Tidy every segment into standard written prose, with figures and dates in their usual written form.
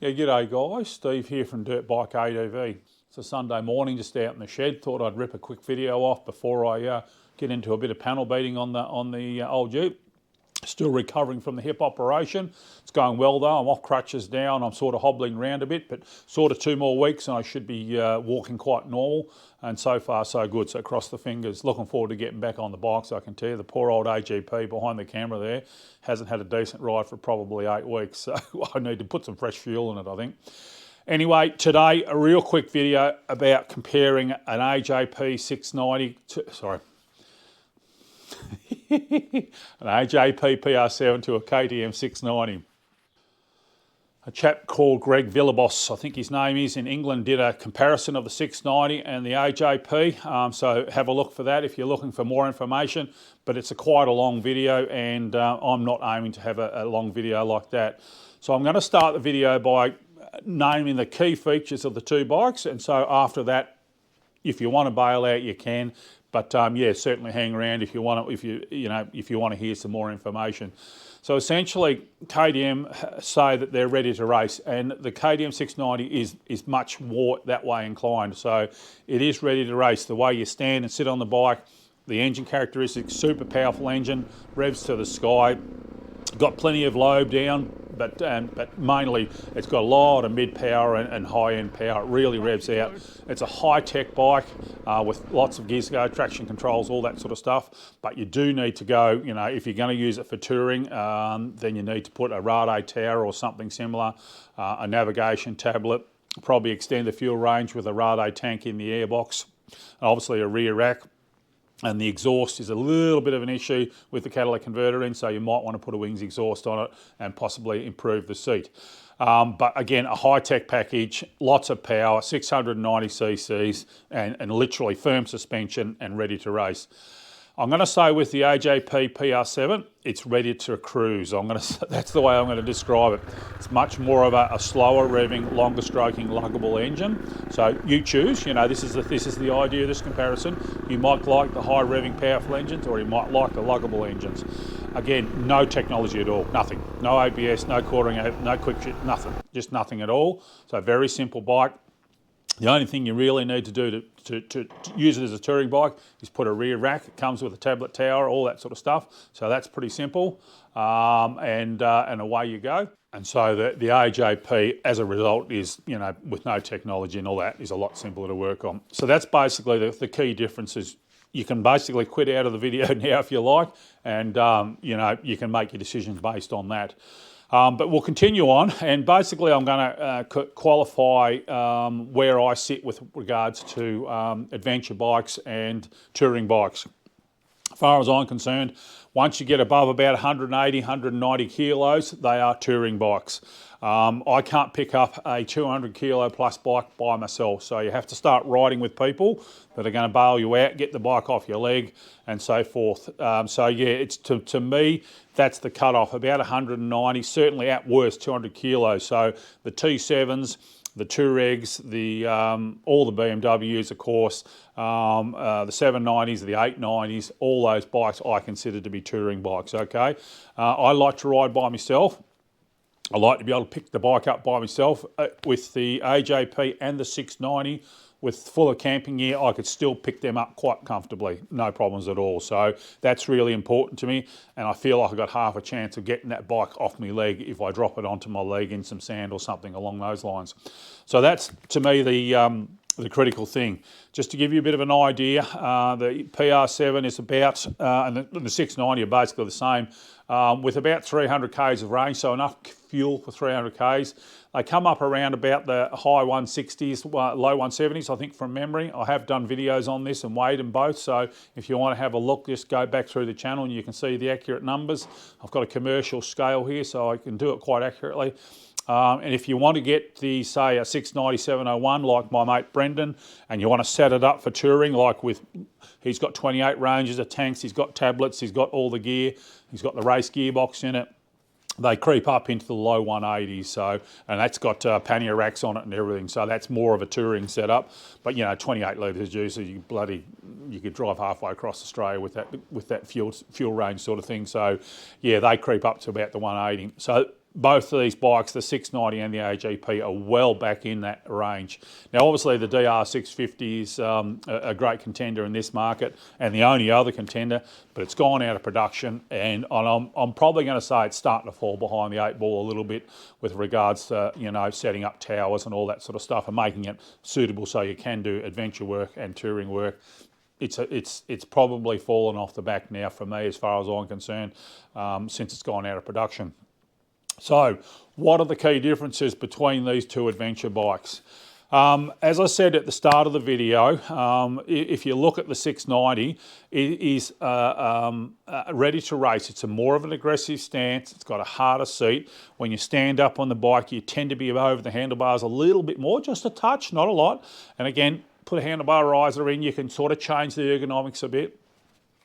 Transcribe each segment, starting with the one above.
Yeah, g'day guys, Steve here from Dirt Bike ADV. It's a Sunday morning, just out in the shed. Thought I'd rip a quick video off before I get into a bit of panel beating on the old Jeep. Still recovering from the hip operation. It's going well though. I'm off crutches down. I'm sort of hobbling around a bit, but sort of 2 more weeks and I should be walking quite normal. And so far so good, so cross the fingers. Looking forward to getting back on the bike. So I can tell you the poor old AJP behind the camera there hasn't had a decent ride for probably 8 weeks. So I need to put some fresh fuel in it, I think. Anyway, today a real quick video about comparing an AJP 690 to, an AJP PR7 to a KTM 690. A chap called Greg Villabos, I think his name is, in England, did a comparison of the 690 and the AJP. So have a look for that if you're looking for more information. But it's quite a long video, and I'm not aiming to have a long video like that. So I'm going to start the video by naming the key features of the two bikes, and so after that, if you want to bail out, you can. But yeah, certainly hang around if you want to hear some more information. So essentially, KTM say that they're ready to race, and the KTM 690 is much more that way inclined. So it is ready to race. The way you stand and sit on the bike, the engine characteristics, super powerful engine, revs to the sky, got plenty of low down. But mainly it's got a lot of mid power and high end power. It really revs out. It's a high tech bike with lots of gears to go, traction controls, all that sort of stuff. But you do need to go, if you're going to use it for touring, then you need to put a radar tower or something similar, a navigation tablet, probably extend the fuel range with a radar tank in the airbox, and obviously a rear rack. And the exhaust is a little bit of an issue with the catalytic converter in, so you might want to put a wings exhaust on it and possibly improve the seat. But again, a high-tech package, lots of power, 690 cc's, and literally firm suspension and ready to race. I'm going to say with the AJP PR7, it's ready to cruise. That's the way I'm going to describe it. It's much more of a slower revving, longer stroking, luggable engine. So you choose. This is the idea of this comparison. You might like the high revving, powerful engines, or you might like the luggable engines. Again, no technology at all, nothing. No ABS, no quartering, no quick shit, nothing. Just nothing at all. So very simple bike. The only thing you really need to do to use it as a touring bike is put a rear rack. It comes with a tablet tower, all that sort of stuff. So that's pretty simple, and away you go. And so the AJP, as a result, is, with no technology and all that, is a lot simpler to work on. So that's basically the key differences. You can basically quit out of the video now if you like, and you can make your decisions based on that. But we'll continue on, and basically I'm going to qualify where I sit with regards to adventure bikes and touring bikes. As far as I'm concerned, once you get above about 180, 190 kilos, they are touring bikes. I can't pick up a 200 kilo plus bike by myself, so you have to start riding with people that are going to bail you out, get the bike off your leg, and so forth. So yeah, it's to me, that's the cutoff, about 190, certainly at worst 200 kilos. So the T7s, the Touaregs, all the BMWs, of course, the 790s, the 890s, all those bikes I consider to be touring bikes, okay? I like to ride by myself. I like to be able to pick the bike up by myself. With the AJP and the 690, with full of camping gear, I could still pick them up quite comfortably, no problems at all. So that's really important to me, and I feel like I've got half a chance of getting that bike off my leg if I drop it onto my leg in some sand or something along those lines. So that's, to me, the critical thing. Just to give you a bit of an idea, the PR7 is about, and the 690 are basically the same, with about 300 k's of range, so enough fuel for 300 k's. They come up around about the high 160s, low 170s, I think, from memory. I have done videos on this and weighed them both, so if you want to have a look, just go back through the channel and you can see the accurate numbers. I've got a commercial scale here, so I can do it quite accurately. And if you want to get the, say, a 690-701 like my mate Brendan, and you want to set it up for touring, like he's got 28 ranges of tanks, he's got tablets, he's got all the gear, he's got the race gearbox in it, they creep up into the low 180s, so, and that's got pannier racks on it and everything, so that's more of a touring setup. But 28 litres of juice, you could drive halfway across Australia with that fuel range sort of thing. So yeah, they creep up to about the 180. So both of these bikes, the 690 and the AJP, are well back in that range. Now, obviously, the DR650 is a great contender in this market and the only other contender, but it's gone out of production, and I'm probably going to say it's starting to fall behind the 8 ball a little bit with regards to, you know, setting up towers and all that sort of stuff and making it suitable so you can do adventure work and touring work. It's probably fallen off the back now for me as far as I'm concerned, since it's gone out of production. So what are the key differences between these two adventure bikes? As I said at the start of the video, if you look at the 690, it is ready to race. It's more of an aggressive stance. It's got a harder seat. When you stand up on the bike, you tend to be over the handlebars a little bit more, just a touch, not a lot. And again, put a handlebar riser in, you can sort of change the ergonomics a bit,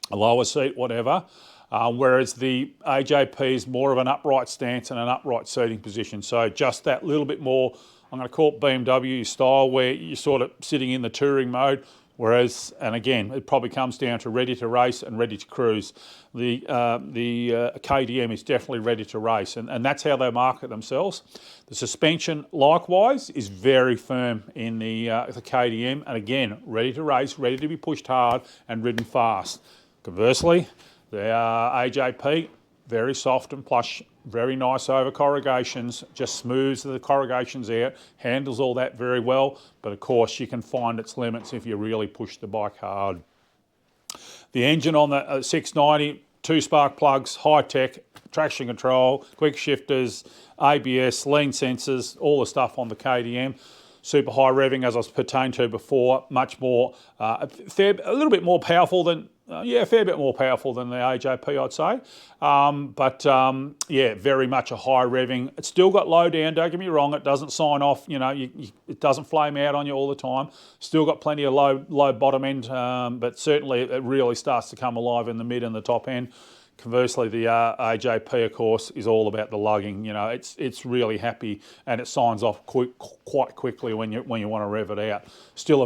a lower seat, whatever. Whereas the AJP is more of an upright stance and an upright seating position. So just that little bit more, I'm going to call it BMW style, where you're sort of sitting in the touring mode. Whereas, and again, it probably comes down to ready to race and ready to cruise. The KTM is definitely ready to race, and that's how they market themselves. The suspension, likewise, is very firm in the KTM, and again, ready to race, ready to be pushed hard and ridden fast. Conversely, the AJP, very soft and plush, very nice over corrugations, just smooths the corrugations out, handles all that very well, but of course you can find its limits if you really push the bike hard. The engine on the 690, 2 spark plugs, high-tech, traction control, quick shifters, ABS, lean sensors, all the stuff on the KTM. Super high revving, as I was pertained to before, much more, a little bit more powerful than, a fair bit more powerful than the AJP, I'd say. Yeah, very much a high revving. It's still got low down, don't get me wrong. It doesn't sign off, you know, it doesn't flame out on you all the time. Still got plenty of low bottom end, but certainly it really starts to come alive in the mid and the top end. Conversely, the AJP, of course, is all about the lugging. You know, it's really happy, and it signs off quite quickly when you want to rev it out. Still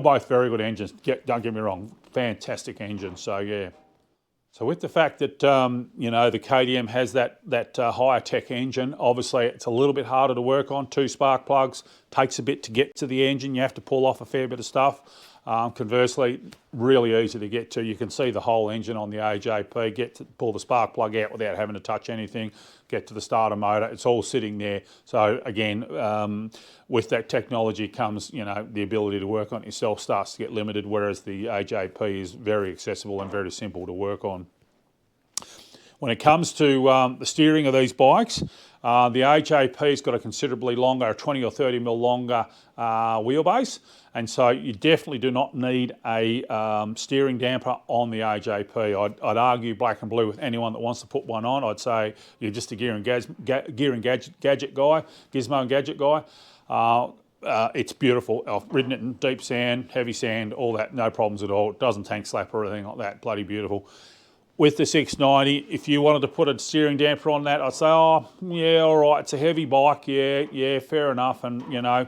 both very good engines. Don't get me wrong, fantastic engines. So yeah. So with the fact that you know, the KTM has that higher tech engine, obviously it's a little bit harder to work on. 2 spark plugs, takes a bit to get to the engine. You have to pull off a fair bit of stuff. Conversely, really easy to get to. You can see the whole engine on the AJP, pull the spark plug out without having to touch anything, get to the starter motor. It's all sitting there. So again, with that technology comes, you know, the ability to work on it yourself starts to get limited, whereas the AJP is very accessible and very simple to work on. When it comes to the steering of these bikes, the AJP's got a considerably longer, 20 or 30 mil longer wheelbase, and so you definitely do not need a steering damper on the AJP. I'd argue black and blue with anyone that wants to put one on. I'd say you're just a gear and gadget guy, gizmo and gadget guy. It's beautiful. I've ridden it in deep sand, heavy sand, all that, no problems at all. It doesn't tank slap or anything like that, bloody beautiful. With the 690, if you wanted to put a steering damper on that, I'd say, oh, yeah, all right, it's a heavy bike, yeah, fair enough. And, you know,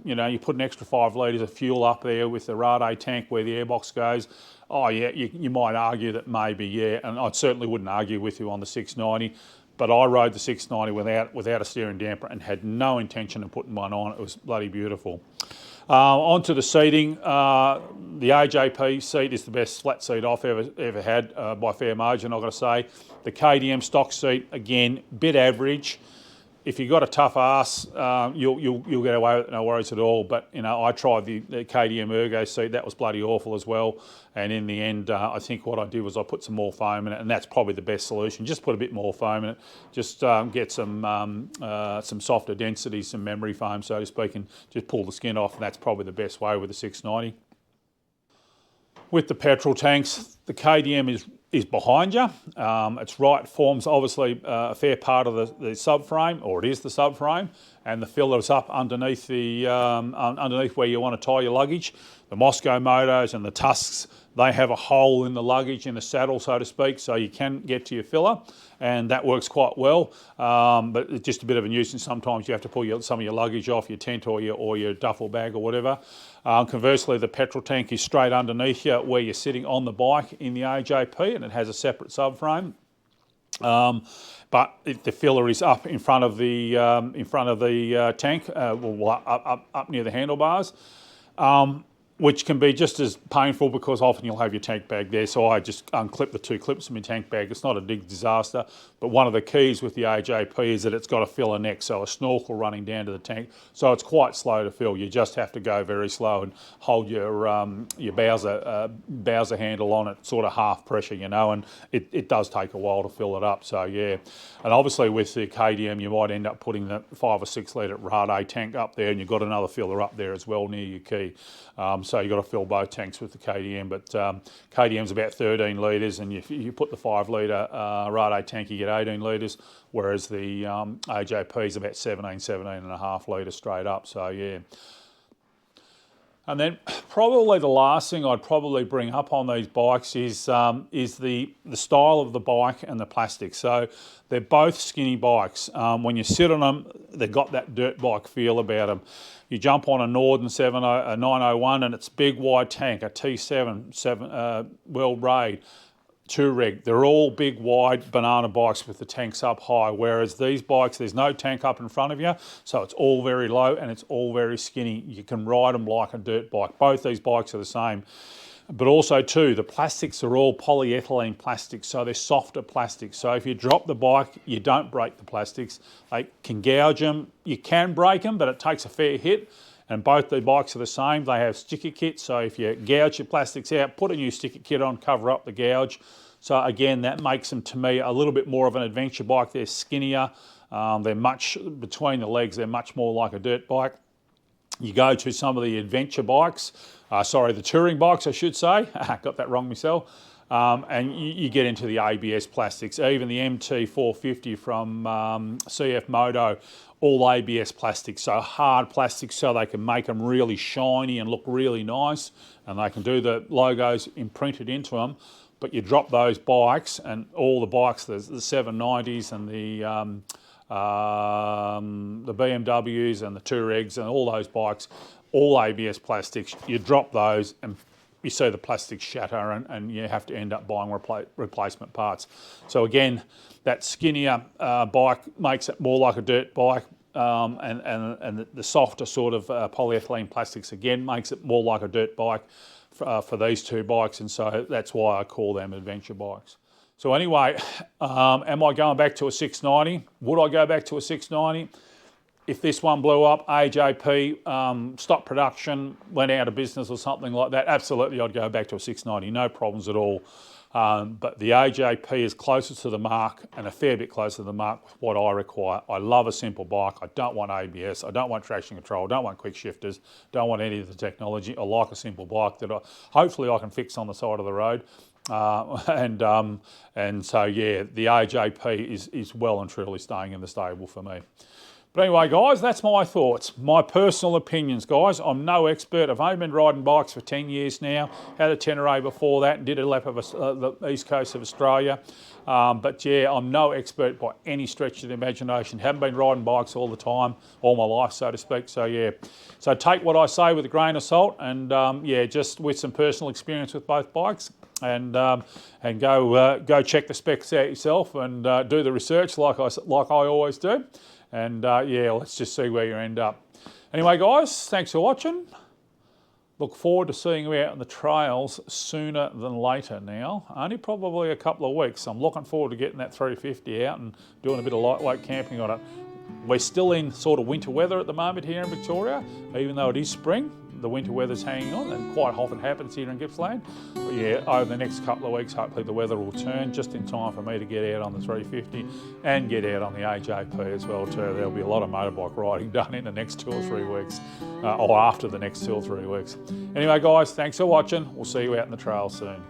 you put an extra 5 litres of fuel up there with the Rade tank where the airbox goes. Oh, yeah, you might argue that maybe, yeah, and I certainly wouldn't argue with you on the 690. But I rode the 690 without a steering damper and had no intention of putting one on. It was bloody beautiful. Onto the seating, the AJP seat is the best flat seat I've ever had by fair margin, I've got to say. The KTM stock seat, again, bit average. If you've got a tough ass, you'll get away with it, no worries at all. But, you know, I tried the KTM Ergo seat. That was bloody awful as well. And in the end, I think what I did was I put some more foam in it, and that's probably the best solution. Just put a bit more foam in it. Just get some softer density, some memory foam, so to speak, and just pull the skin off. And that's probably the best way with the 690. With the petrol tanks, the KTM is behind you. It's right, forms obviously a fair part of the subframe, or it is the subframe, and the filler's up underneath underneath where you want to tie your luggage. The Moscow Motos and the Tusks, they have a hole in the luggage, in the saddle, so to speak, so you can get to your filler, and that works quite well. But it's just a bit of a nuisance. Sometimes you have to pull some of your luggage off your tent or your duffel bag or whatever. Conversely, the petrol tank is straight underneath you where you're sitting on the bike in the AJP, and it has a separate subframe. But the filler is up in front of the tank, up near the handlebars. Which can be just as painful because often you'll have your tank bag there. So I just unclip the 2 clips from my tank bag. It's not a big disaster, but one of the keys with the AJP is that it's got a filler neck, so a snorkel running down to the tank. So it's quite slow to fill. You just have to go very slow and hold your Bowser handle on it, sort of half pressure, you know, and it does take a while to fill it up. So yeah, and obviously with the KTM, you might end up putting the 5 or 6 litre Rade tank up there, and you've got another filler up there as well near your key. So you've got to fill both tanks with the KTM, but KTM's about 13 litres, and if you put the 5 litre Rade tank, you get 18 litres, whereas the AJP is about 17 and a half litres straight up, so yeah. And then probably the last thing I'd probably bring up on these bikes is the style of the bike and the plastic. So they're both skinny bikes. When you sit on them, they've got that dirt bike feel about them. You jump on a Norden 901 and it's big wide tank, a T7 World Raid, Touareg. They're all big wide banana bikes with the tanks up high, whereas these bikes, there's no tank up in front of you, so it's all very low and it's all very skinny. You can ride them like a dirt bike. Both these bikes are the same. But also too, the plastics are all polyethylene plastics, so they're softer plastics. So if you drop the bike, you don't break the plastics. They can gouge them. You can break them, but it takes a fair hit. And both the bikes are the same. They have sticker kits, so if you gouge your plastics out, put a new sticker kit on, cover up the gouge. So again, that makes them, to me, a little bit more of an adventure bike. They're skinnier. They're much, between the legs, they're much more like a dirt bike. You go to some of the adventure bikes, the touring bikes, I should say. Got that wrong myself. And you get into the ABS plastics. Even the MT450 from CF Moto, all ABS plastics, so hard plastics, so they can make them really shiny and look really nice, and they can do the logos imprinted into them. But you drop those bikes, and all the bikes, the 790s and the BMWs and the Touaregs and all those bikes, all ABS plastics, you drop those and you see the plastics shatter, and you have to end up buying replacement parts. So again, that skinnier bike makes it more like a dirt bike, and the softer sort of polyethylene plastics again makes it more like a dirt bike for these 2 bikes, and so that's why I call them adventure bikes. So anyway, am I going back to a 690? Would I go back to a 690? If this one blew up, AJP stopped production, went out of business or something like that, absolutely I'd go back to a 690, no problems at all. But the AJP is closer to the mark and a fair bit closer to the mark with what I require. I love a simple bike. I don't want ABS. I don't want traction control. I don't want quick shifters. Don't want any of the technology. I like a simple bike that hopefully I can fix on the side of the road. And so yeah, the AJP is well and truly staying in the stable for me. But anyway, guys, that's my thoughts, my personal opinions, guys. I'm no expert. I've only been riding bikes for 10 years now. Had a Tenere before that and did a lap of the east coast of Australia. But yeah, I'm no expert by any stretch of the imagination. Haven't been riding bikes all the time, all my life, so to speak. So yeah, so take what I say with a grain of salt, and yeah, just with some personal experience with both bikes. And go check the specs out yourself and do the research like I always do. And yeah, let's just see where you end up. Anyway, guys, thanks for watching. Look forward to seeing you out on the trails sooner than later now. Only probably a couple of weeks. I'm looking forward to getting that 350 out and doing a bit of lightweight camping on it. We're still in sort of winter weather at the moment here in Victoria, even though it is spring. The winter weather's hanging on, and quite often happens here in Gippsland. But yeah, over the next couple of weeks, hopefully the weather will turn just in time for me to get out on the 350 and get out on the AJP as well too. There'll be a lot of motorbike riding done in the next 2 or 3 weeks, or after the next 2 or 3 weeks. Anyway, guys, thanks for watching. We'll see you out in the trail soon.